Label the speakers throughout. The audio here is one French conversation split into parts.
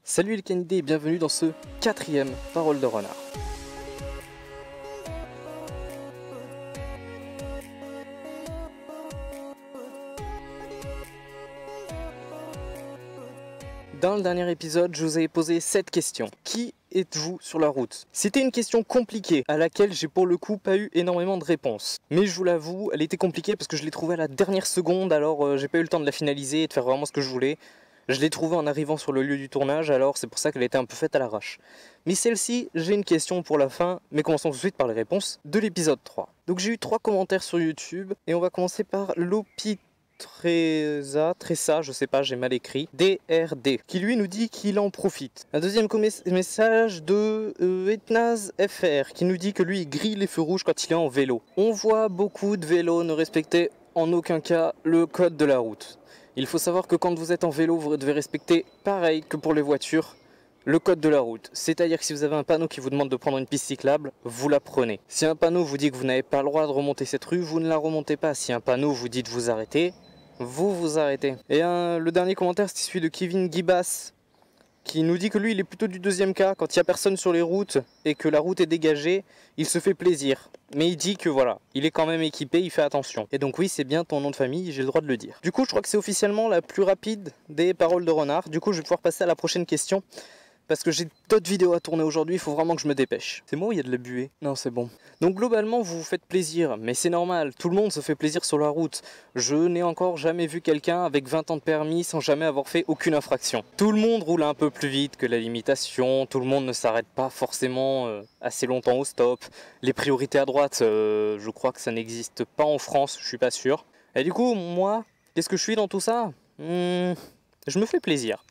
Speaker 1: Salut les canidés et bienvenue dans ce 4e Parole de Renard. Dans le dernier épisode, je vous avais posé cette question. Qui êtes-vous sur la route? C'était une question compliquée à laquelle j'ai pour le coup pas eu énormément de réponses. Mais je vous l'avoue, elle était compliquée parce que je l'ai trouvée à la dernière seconde, alors j'ai pas eu le temps de la finaliser et de faire vraiment ce que je voulais. Je l'ai trouvée en arrivant sur le lieu du tournage, alors c'est pour ça qu'elle était un peu faite à l'arrache. Mais celle-ci, j'ai une question pour la fin, mais commençons tout de suite par les réponses de l'épisode 3. Donc j'ai eu 3 commentaires sur YouTube, et on va commencer par Tressa, je sais pas, j'ai mal écrit, DRD, qui lui nous dit qu'il en profite. Un deuxième message de Etnaz FR, qui nous dit que lui il grille les feux rouges quand il est en vélo. On voit beaucoup de vélos ne respecter en aucun cas le code de la route. Il faut savoir que quand vous êtes en vélo, vous devez respecter, pareil que pour les voitures, le code de la route. C'est-à-dire que si vous avez un panneau qui vous demande de prendre une piste cyclable, vous la prenez. Si un panneau vous dit que vous n'avez pas le droit de remonter cette rue, vous ne la remontez pas. Si un panneau vous dit de vous arrêter, vous vous arrêtez. Et le dernier commentaire, c'est celui de Kevin Gibas, qui nous dit que lui, il est plutôt du deuxième cas. Quand il n'y a personne sur les routes et que la route est dégagée, il se fait plaisir. Mais il dit que voilà, il est quand même équipé, il fait attention. Et donc oui, c'est bien ton nom de famille, j'ai le droit de le dire. Du coup, je crois que c'est officiellement la plus rapide des paroles de renard. Du coup, je vais pouvoir passer à la prochaine question. Parce que j'ai d'autres vidéos à tourner aujourd'hui, il faut vraiment que je me dépêche. C'est moi où il y a de la buée? Non, c'est bon. Donc globalement, vous vous faites plaisir, mais c'est normal, tout le monde se fait plaisir sur la route. Je n'ai encore jamais vu quelqu'un avec 20 ans de permis sans jamais avoir fait aucune infraction. Tout le monde roule un peu plus vite que la limitation, tout le monde ne s'arrête pas forcément assez longtemps au stop. Les priorités à droite, je crois que ça n'existe pas en France, je suis pas sûr. Et du coup, moi, qu'est-ce que je suis dans tout ça? Je me fais plaisir.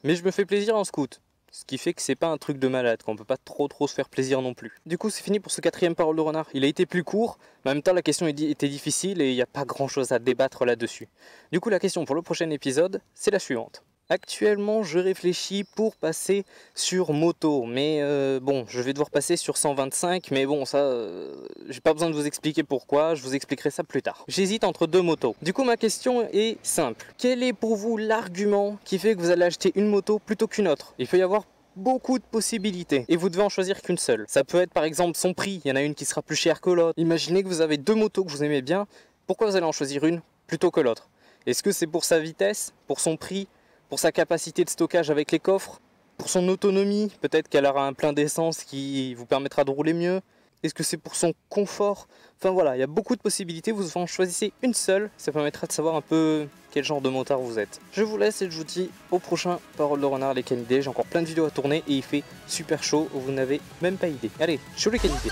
Speaker 1: Mais je me fais plaisir en scout. Ce qui fait que c'est pas un truc de malade, qu'on peut pas trop se faire plaisir non plus. Du coup c'est fini pour ce 4e Parole de Renard. Il a été plus court, mais en même temps la question était difficile et il n'y a pas grand chose à débattre là-dessus. Du coup la question pour le prochain épisode, c'est la suivante. Actuellement je réfléchis pour passer sur moto, mais bon je vais devoir passer sur 125, mais bon ça j'ai pas besoin de vous expliquer pourquoi, je vous expliquerai ça plus tard. J'hésite entre 2 motos. Du coup ma question est simple. Quel est pour vous l'argument qui fait que vous allez acheter une moto plutôt qu'une autre? Il peut y avoir beaucoup de possibilités et vous devez en choisir qu'une seule. Ça peut être par exemple son prix, il y en a une qui sera plus chère que l'autre. Imaginez que vous avez 2 motos que vous aimez bien, pourquoi vous allez en choisir une plutôt que l'autre? Est-ce que c'est pour sa vitesse, pour son prix, pour sa capacité de stockage avec les coffres, pour son autonomie, peut-être qu'elle aura un plein d'essence qui vous permettra de rouler mieux. Est-ce que c'est pour son confort? Enfin voilà, il y a beaucoup de possibilités, vous en choisissez une seule, ça permettra de savoir un peu quel genre de motard vous êtes. Je vous laisse et je vous dis au prochain Parole de Renard les canidés, j'ai encore plein de vidéos à tourner et il fait super chaud, vous n'avez même pas idée. Allez, chaud les canidés.